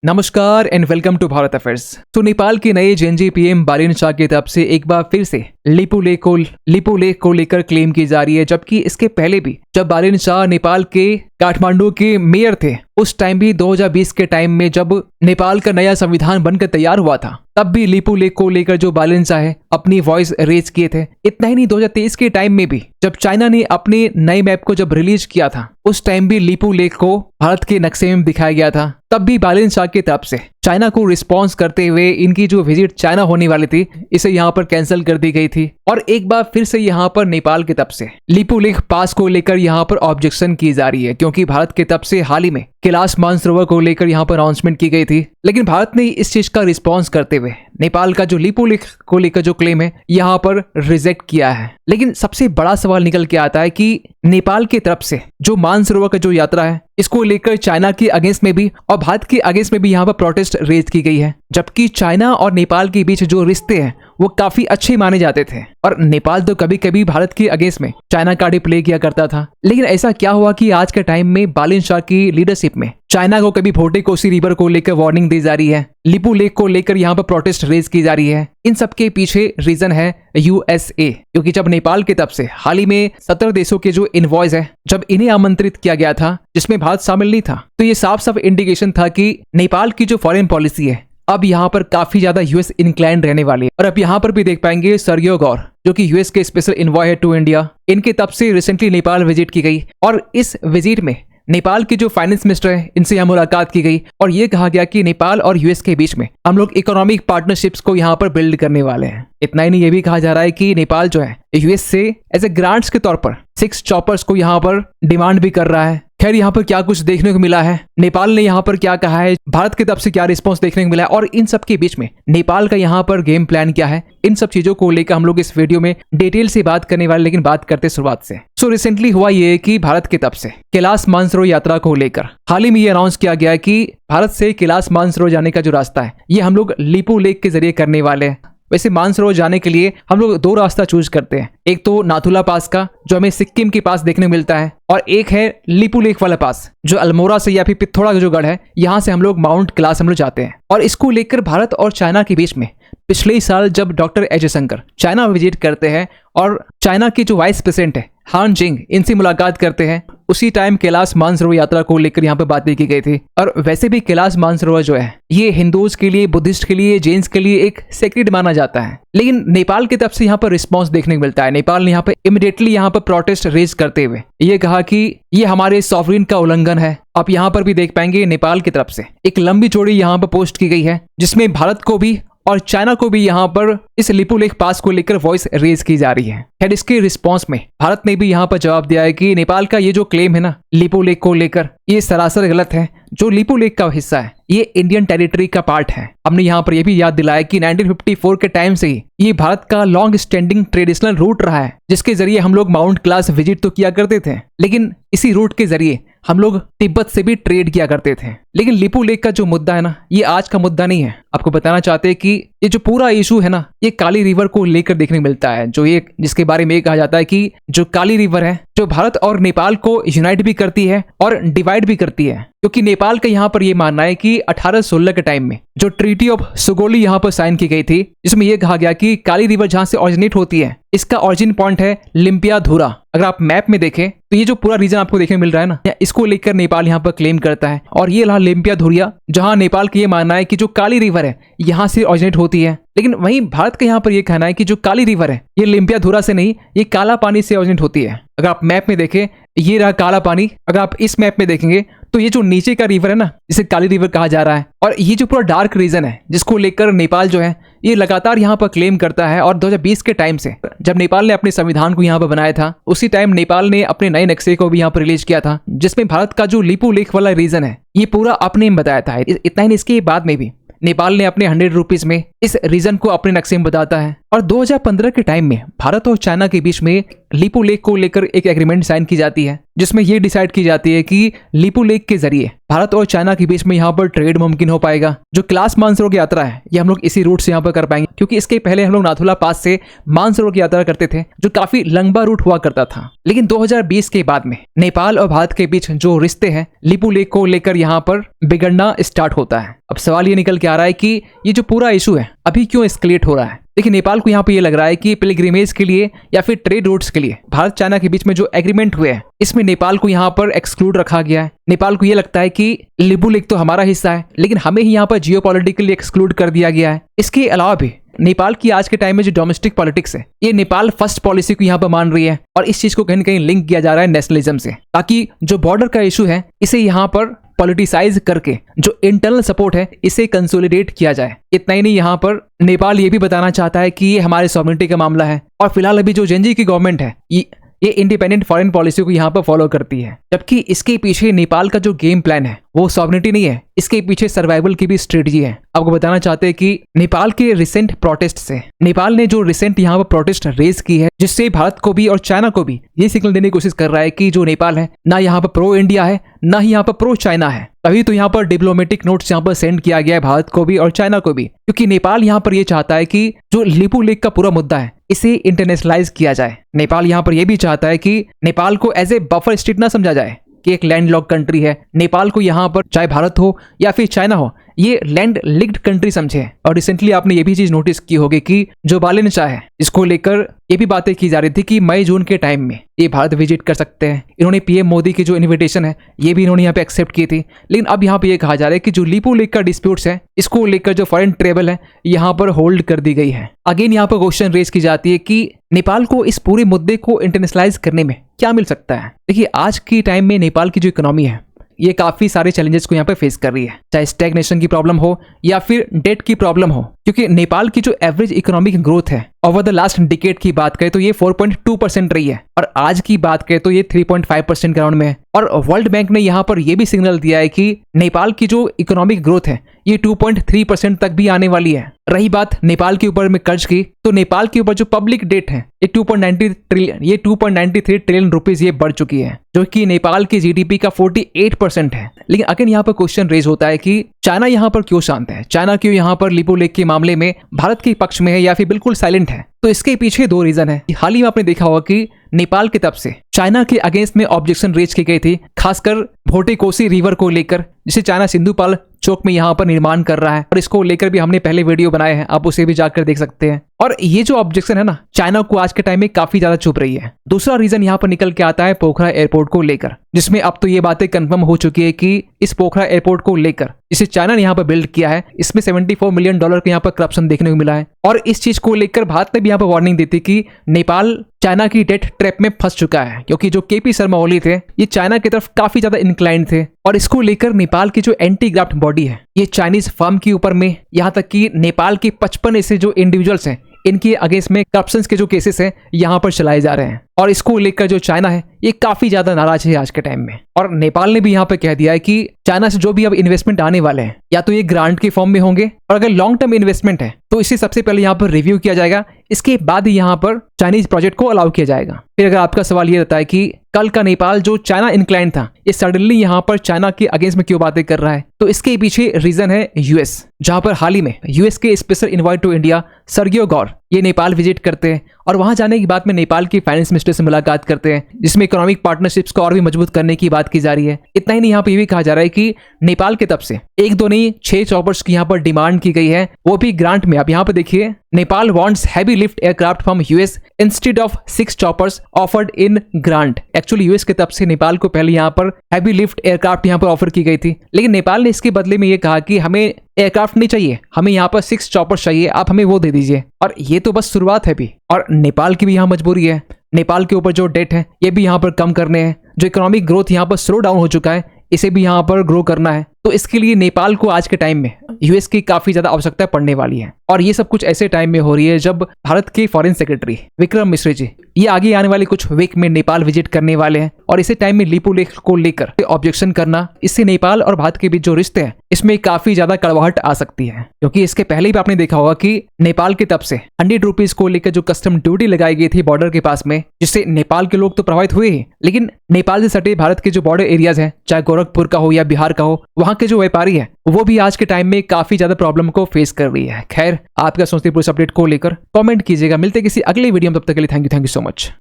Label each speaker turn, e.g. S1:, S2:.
S1: नमस्कार and welcome to Bharat affairs. तो नेपाल के नए जेएनजी पीएम बालेन शाह की तरफ से एक बार फिर से लिपू लेक को लेकर क्लेम की जा रही है, जबकि इसके पहले भी जब बालेन शाह नेपाल के काठमांडू के मेयर थे उस टाइम भी 2020 के टाइम में जब नेपाल का नया संविधान बनकर तैयार हुआ था तब भी लिपू लेक को लेकर जो बालेन शाह है अपनी वॉइस रेज किए थे। इतना ही नहीं, 2023 के टाइम में भी जब चाइना ने अपने नए मैप को जब रिलीज किया था उस टाइम भी लिपू लेक को भारत के नक्शे में दिखाया गया था। तब भी बालेन शाह की तरफ से चाइना को रिस्पॉन्स करते हुए इनकी जो विजिट चाइना होने वाली थी इसे यहाँ पर कैंसिल कर दी गई थी और एक बार फिर से यहाँ पर नेपाल की तरफ से लिपू लेक पास को लेकर यहाँ पर ऑब्जेक्शन की जा रही है, क्योंकि भारत की तरफ से हाल ही में कैलाश मानसरोवर को लेकर यहाँ पर अनाउंसमेंट की गई थी, लेकिन भारत ने इस चीज का रिस्पॉन्स करते हुए नेपाल का जो लिपू लेक को लेकर जो क्लेम है यहाँ पर रिजेक्ट किया है। लेकिन सबसे बड़ा सवाल निकल के आता है कि नेपाल की तरफ से जो मानसरोवर का जो यात्रा है इसको लेकर चाइना के अगेंस्ट में भी और भारत के अगेंस्ट में भी यहाँ पर प्रोटेस्ट रेज की गई है, जबकि चाइना और नेपाल के बीच जो रिश्ते हैं वो काफी अच्छे माने जाते थे और नेपाल तो कभी कभी भारत के अगेंस्ट में चाइना कार्ड प्ले किया करता था। लेकिन ऐसा क्या हुआ कि आज के टाइम में बालेन शाह की लीडरशिप में चाइना को कभी भोटे कोसी रिवर को लेकर वार्निंग दी जा रही है, लिपू लेक को लेकर यहाँ पर प्रोटेस्ट रेज की जा रही है। इन सब के पीछे रीजन है यूएसए, क्योंकि जब नेपाल की तरफ से हाल ही में 17 देशों के जो इनवॉइस है जब इन्हें आमंत्रित किया गया था जिसमें भारत शामिल नहीं था, तो ये साफ साफ इंडिकेशन था कि नेपाल की जो फॉरेन पॉलिसी है अब यहाँ पर काफी ज्यादा यूएस इंक्लाइंड रहने वाली है। और अब यहाँ पर भी देख पाएंगे सर्गियो गौर जो कि यूएस के स्पेशल इन्वॉय है टू इंडिया, इनके तब से रिसेंटली नेपाल विजिट की गई और इस विजिट में नेपाल के जो फाइनेंस मिनिस्टर है इनसे यहाँ मुलाकात की गई और ये कहा गया कि नेपाल और यूएस के बीच में हम लोग इकोनॉमिक पार्टनरशिप्स को यहाँ पर बिल्ड करने वाले हैं। इतना ही नहीं, ये भी कहा जा रहा है कि नेपाल जो है यूएस से एज ए ग्रांट्स के तौर पर 6 चॉपर्स को यहाँ पर डिमांड भी कर रहा है। खैर यहाँ पर क्या कुछ देखने को मिला है, नेपाल ने यहाँ पर क्या कहा है, भारत की तरफ से क्या रिस्पांस देखने को मिला है और इन सब के बीच में नेपाल का यहाँ पर गेम प्लान क्या है, इन सब चीजों को लेकर हम लोग इस वीडियो में डिटेल से बात करने वाले। लेकिन बात करते शुरुआत से। रिसेंटली हुआ ये कि भारत की तरफ से कैलाश मानसरोवर यात्रा को लेकर हाल ही में ये अनाउंस किया गया कि भारत से कैलाश मानसरोवर जाने का जो रास्ता है ये हम लोग लिपू लेक के जरिए करने वाले हैं। वैसे मानसरोवर जाने के लिए हम लोग 2 रास्ता चूज करते हैं, एक तो नाथुला पास का जो हमें सिक्किम के पास देखने को मिलता है और एक है लिपू लेक वाला पास जो अल्मोड़ा से या फिर पिथौरा जो गढ़ है यहाँ से हम लोग माउंट कैलाश हम लोग जाते हैं। और इसको लेकर भारत और चाइना के बीच में पिछले साल जब doctor S Jaishankar China visit करते हैं और चाइना के जो वाइस प्रेसिडेंट है हान जिंग इनसे मुलाकात करते हैं, उसी टाइम कैलाश मानसरोवर यात्रा को लेकर यहाँ पे बातें की गई थी। और वैसे भी कैलाश मानसरोवर जो है ये हिंदूज के लिए, बुद्धिस्ट के लिए, जैन्स के लिए एक सेक्रेट माना जाता है। लेकिन नेपाल की तरफ से यहाँ पर रिस्पांस देखने को मिलता है। नेपाल ने यहाँ पे इमीडिएटली यहाँ पर प्रोटेस्ट रेज करते हुए ये कहा कि ये हमारे सॉवरेन का उल्लंघन है। आप यहाँ पर भी देख पाएंगे नेपाल की तरफ से एक लंबी चौड़ी यहाँ पर पोस्ट की गई है जिसमें भारत को भी और चाइना को भी यहाँ पर इस लिपू लेक पास को लेकर वॉइस रेज की जा रही है। खैर इसके रिस्पांस में भारत ने भी यहाँ पर जवाब दिया है कि नेपाल का ये जो क्लेम है ना लिपू लेक को लेकर ये सरासर गलत है। जो लिपू लेक का हिस्सा है ये इंडियन टेरिटरी का पार्ट है। हमने यहाँ पर ये भी याद दिलाया कि 1954 के टाइम से ही ये भारत का लॉन्ग स्टैंडिंग ट्रेडिशनल रूट रहा है जिसके जरिए हम लोग माउंट कैलाश विजिट तो किया करते थे, लेकिन इसी रूट के जरिए हम लोग तिब्बत से भी ट्रेड किया करते थे। लेकिन लिपू लेक का जो मुद्दा है ना ये आज का मुद्दा नहीं है। आपको बताना चाहते हैं कि ये जो पूरा इशू है ना ये काली रिवर को लेकर देखने को मिलता है, जो ये जिसके बारे में ये कहा जाता है कि जो काली रिवर है जो भारत और नेपाल को यूनाइट भी करती है और डिवाइड भी करती है। क्योंकि नेपाल का यहाँ पर ये मानना है कि 1816 के टाइम में जो ट्रीटी ऑफ सुगोली यहाँ पर साइन की गई थी जिसमें यह कहा गया कि काली रिवर जहाँ से ऑरिजिनेट होती है इसका ऑरिजिन पॉइंट है लिम्पियाधुरा। अगर आप मैप में देखें तो ये जो पूरा रीजन आपको देखने मिल रहा है ना इसको लेकर नेपाल यहाँ पर क्लेम करता है और ये रहा लिम्पियाधुरिया जहाँ नेपाल का ये मानना है कि जो काली रिवर है यहाँ से ऑरिजिनेट होती है। लेकिन वहीं भारत का यहाँ पर ये कहना है कि जो काली रिवर है ये लिम्पियाधुरा से नहीं, ये काला पानी से ऑरिजिनेट होती है। अगर आप मैप में देखें ये रहा काला पानी, अगर आप इस मैप में देखेंगे तो ये जो नीचे का रिवर है ना जिसे काली रिवर कहा जा रहा है और ये जो पूरा डार्क रीजन है जिसको लेकर नेपाल जो है ये लगातार यहाँ पर क्लेम करता है। और 2020 के टाइम से जब नेपाल ने अपने संविधान को यहाँ पर बनाया था उसी टाइम नेपाल ने अपने नए नक्शे को भी यहाँ पर रिलीज किया था जिसमें भारत का जो लिपू लेक वाला रीजन है ये पूरा अपने में बताया था। इतना ही इसके बाद में भी नेपाल ने अपने 100 रुपीज में इस रीजन को अपने नक्शे में बताता है और 2015 के टाइम में भारत और चाइना के बीच में लिपू लेक को लेकर एक एग्रीमेंट साइन की जाती है, जिसमें ये डिसाइड की जाती है कि लिपू लेक के जरिए भारत और चाइना के बीच में यहाँ पर ट्रेड मुमकिन हो पाएगा। जो क्लास मानसरोवर यात्रा है ये हम लोग इसी रूट से यहाँ पर कर पाएंगे, क्योंकि इसके पहले हम लोग नाथुला पास से मानसरोवर की यात्रा करते थे, जो काफी लंबा रूट हुआ करता था। लेकिन 2020 के बाद में नेपाल और भारत के बीच जो रिश्ते हैं लिपू लेक को लेकर यहाँ पर बिगड़ना स्टार्ट होता है। अब सवाल ये निकल के आ रहा है कि ये जो पूरा इशू है अभी क्यों एस्केलेट हो रहा है। देखिए, नेपाल को यहाँ पे ये लग रहा है कि पिलग्रिमेज के लिए या फिर ट्रेड रूट्स के लिए भारत चाइना के बीच में जो एग्रीमेंट हुए हैं इसमें नेपाल को यहाँ पर एक्सक्लूड रखा गया है। नेपाल को ये लगता है कि लिपू लेक तो हमारा हिस्सा है, लेकिन हमें ही यहाँ पर जियोपॉलिटिकली एक्सक्लूड कर दिया गया है। इसके अलावा भी नेपाल की आज के टाइम में जो डोमेस्टिक पॉलिटिक्स है ये नेपाल फर्स्ट पॉलिसी को यहाँ पर मान रही है, और इस चीज को कहीं ना कहीं लिंक किया जा रहा है नेशनलिज्म से, ताकि जो बॉर्डर का इशू है इसे यहाँ पर पॉलिटिसाइज करके जो इंटरनल सपोर्ट है इसे कंसोलिडेट किया जाए। इतना ही नहीं, यहाँ पर नेपाल ये भी बताना चाहता है कि ये हमारे सॉवरेनिटी का मामला है, और फिलहाल अभी जो जेनजी की गवर्नमेंट है ये इंडिपेंडेंट फॉरेन पॉलिसी को यहाँ पर फॉलो करती है, जबकि इसके पीछे नेपाल का जो गेम प्लान है वो सॉवरेनिटी नहीं है, इसके पीछे सर्वाइवल की भी स्ट्रेटजी है। आपको बताना चाहते हैं कि नेपाल के रिसेंट प्रोटेस्ट से नेपाल ने जो रिसेंट यहाँ पर प्रोटेस्ट रेज की है, जिससे भारत को भी और चाइना को भी ये सिग्नल देने की कोशिश कर रहा है कि जो नेपाल है ना यहाँ पर प्रो इंडिया है ना ही यहाँ पर प्रो चाइना है। तभी तो यहाँ पर डिप्लोमेटिक नोट्स यहाँ पर सेंड किया गया है भारत को भी और चाइना को भी, क्योंकि नेपाल यहाँ पर ये चाहता है कि जो लिपू लेक का पूरा मुद्दा है इसे इंटरनेशनलाइज किया जाए। नेपाल यहाँ पर यह भी चाहता है कि नेपाल को एज ए बफर स्टेट ना समझा जाए कि एक लैंडलॉक कंट्री है। नेपाल को यहाँ पर चाहे भारत हो या फिर चाइना हो ये लैंड लिक्ड कंट्री समझे। और रिसेंटली आपने ये भी चीज नोटिस की होगी कि जो बालिन शाह है इसको लेकर ये भी बातें की जा रही थी कि मई जून के टाइम में ये भारत विजिट कर सकते हैं। इन्होंने पीएम मोदी की जो इन्विटेशन है ये भी इन्होंने यहाँ पे एक्सेप्ट की थी। लेकिन अब यहाँ पे ये कहा जा रहा है कि जो लिपू लेक का डिस्प्यूट्स है इसको लेकर जो फॉरेन ट्रेवल है यहाँ पर होल्ड कर दी गई है। अगेन यहाँ पर क्वेश्चन रेज की जाती है कि नेपाल को इस पूरे मुद्दे को इंटरनेशनलाइज करने में क्या मिल सकता है। देखिए, आज की टाइम में नेपाल की जो इकोनॉमी है ये काफी सारे चैलेंजेस को यहाँ पे फेस कर रही है, चाहे स्टैग्नेशन की प्रॉब्लम हो या फिर डेट की प्रॉब्लम हो, क्योंकि नेपाल की जो एवरेज इकोनॉमिक ग्रोथ है ओवर द लास्ट डिकेड की बात करें तो ये 4.2% रही है, और आज की बात करें तो ये 3.5% ग्राउंड में है। और वर्ल्ड बैंक ने यहाँ पर यह भी सिग्नल दिया है कि नेपाल की जो इकोनॉमिक ग्रोथ है ये 2.3% तक भी आने वाली है। रही बात नेपाल के ऊपर में कर्ज की, तो नेपाल के ऊपर जो पब्लिक डेट है ये 2.93 ट्रिलियन रुपीज ये बढ़ चुकी है, जो कि नेपाल की जीडीपी का 48% है। लेकिन अगेन यहाँ पर क्वेश्चन रेज होता है कि चाइना यहाँ पर क्यों शांत है, चाइना क्यों यहाँ पर लिपू लेक के मामले में भारत के पक्ष में है या फिर बिल्कुल साइलेंट है। तो इसके पीछे दो रीजन है। हाल ही में आपने देखा होगा कि नेपाल की तरफ से चाइना के अगेंस्ट में ऑब्जेक्शन रेज की गई थी, खासकर भोटे कोसी रिवर को लेकर, जिसे चाइना सिंधुपाल चौक में यहाँ पर निर्माण कर रहा है, और इसको लेकर भी हमने पहले वीडियो बनाए हैं, आप उसे भी जाकर देख सकते हैं। और ये जो ऑब्जेक्शन है ना, चाइना को आज के टाइम में काफी ज्यादा चुभ रही है। दूसरा रीजन यहाँ पर निकल के आता है पोखरा एयरपोर्ट को लेकर, जिसमें अब तो ये बातें कंफर्म हो चुकी है कि इस पोखरा एयरपोर्ट को लेकर जिसे चाइना ने यहाँ पर बिल्ड किया है इसमें $74 मिलियन का यहाँ पर करप्शन देखने को मिला है। और इस चीज को लेकर भारत ने भी यहाँ पर वार्निंग दी थी कि नेपाल चाइना की डेट ट्रैप में फंस चुका है, क्योंकि जो केपी शर्मा ओली थे ये चाइना की तरफ काफी ज्यादा इंक्लाइंड थे। और इसको लेकर नेपाल की जो एंटी ग्राफ्ट बॉडी है ये चाइनीज फर्म के ऊपर में, यहाँ तक कि नेपाल के 55 ऐसे जो इंडिविजुअल्स हैं इनके अगेंस्ट में करप्शन के जो केसेस हैं यहाँ पर चलाए जा रहे हैं। और इसको लेकर जो चाइना है ये काफी ज्यादा नाराज है आज के टाइम में। और नेपाल ने भी यहाँ पे कह दिया है कि चाइना से जो भी अब इन्वेस्टमेंट आने वाले हैं या तो ये ग्रांट के फॉर्म में होंगे, और अगर लॉन्ग टर्म इन्वेस्टमेंट है तो इसे सबसे पहले यहाँ पर रिव्यू किया जाएगा, इसके बाद यहाँ पर चाइनीज प्रोजेक्ट को अलाउ किया जाएगा। फिर अगर आपका सवाल ये रहता है कि कल का नेपाल जो चाइना इंक्लाइंड था ये सडनली यहाँ पर चाइना के अगेंस्ट में क्यों बातें कर रहा है, तो इसके पीछे रीजन है यूएस, जहां पर हाल ही में यूएस के special envoy to India Sergio Gor ये नेपाल विजिट करते हैं, और वहां जाने के बाद में नेपाल की फाइनेंस मिनिस्टर से मुलाकात करते हैं, जिसमें इकोनॉमिक पार्टनरशिप्स को और भी मजबूत करने की बात की जा रही है। इतना ही नहीं, यहाँ पे ये भी कहा जा रहा है कि नेपाल की तरफ से 1-2 नहीं 6 चॉपर्स की यहाँ पर डिमांड की गई है, वो भी ग्रांट में। आप यहाँ पे देखिए, Nepal wants heavy lift aircraft from US instead of 6 choppers offered in grant. Actually US की तरफ से नेपाल को पहले यहाँ पर हैवी लिफ्ट एयरक्राफ्ट यहाँ पर ऑफर की गई थी, लेकिन नेपाल ने इसके बदले में ये कहा कि हमें एयरक्राफ्ट नहीं चाहिए, हमें यहाँ पर 6 चॉपर्स चाहिए, आप हमें वो दे दीजिए। और ये तो बस शुरुआत है भी, और नेपाल की भी यहाँ मजबूरी है, नेपाल के ऊपर जो डेट है ये भी यहाँ पर कम करने हैं, जो इकोनॉमिक ग्रोथ यहाँ पर स्लो डाउन हो चुका है इसे भी यहाँ पर ग्रो करना है। तो इसके लिए नेपाल को आज के टाइम में यूएस की काफी ज्यादा आवश्यकता पड़ने वाली है। और ये सब कुछ ऐसे टाइम में हो रही है जब भारत के फॉरेन सेक्रेटरी विक्रम मिश्री जी ये आगे आने वाले कुछ वीक में नेपाल विजिट करने वाले हैं। और इसी टाइम में लिपू लेख को लेकर ऑब्जेक्शन करना, इससे नेपाल और भारत के बीच जो रिश्ते हैं इसमें काफी ज्यादा कड़वाहट आ सकती है। क्योंकि इसके पहले भी आपने देखा होगा कि नेपाल की तरफ से 100 रुपीज को लेकर जो कस्टम ड्यूटी लगाई गई थी बॉर्डर के पास में, जिससे नेपाल के लोग तो प्रभावित हुए ही, लेकिन नेपाल से सटे भारत के जो बॉर्डर एरियाज हैं, चाहे गोरखपुर का हो या बिहार का हो, वहां के जो व्यापारी है वो भी आज के टाइम में काफी ज्यादा प्रॉब्लम को फेस कर रही है। खैर, आप क्या सोचते हैं पूरे अपडेट को लेकर कमेंट कीजिएगा। मिलते किसी अगले वीडियो में, तब तक के लिए थैंक यू सो मच।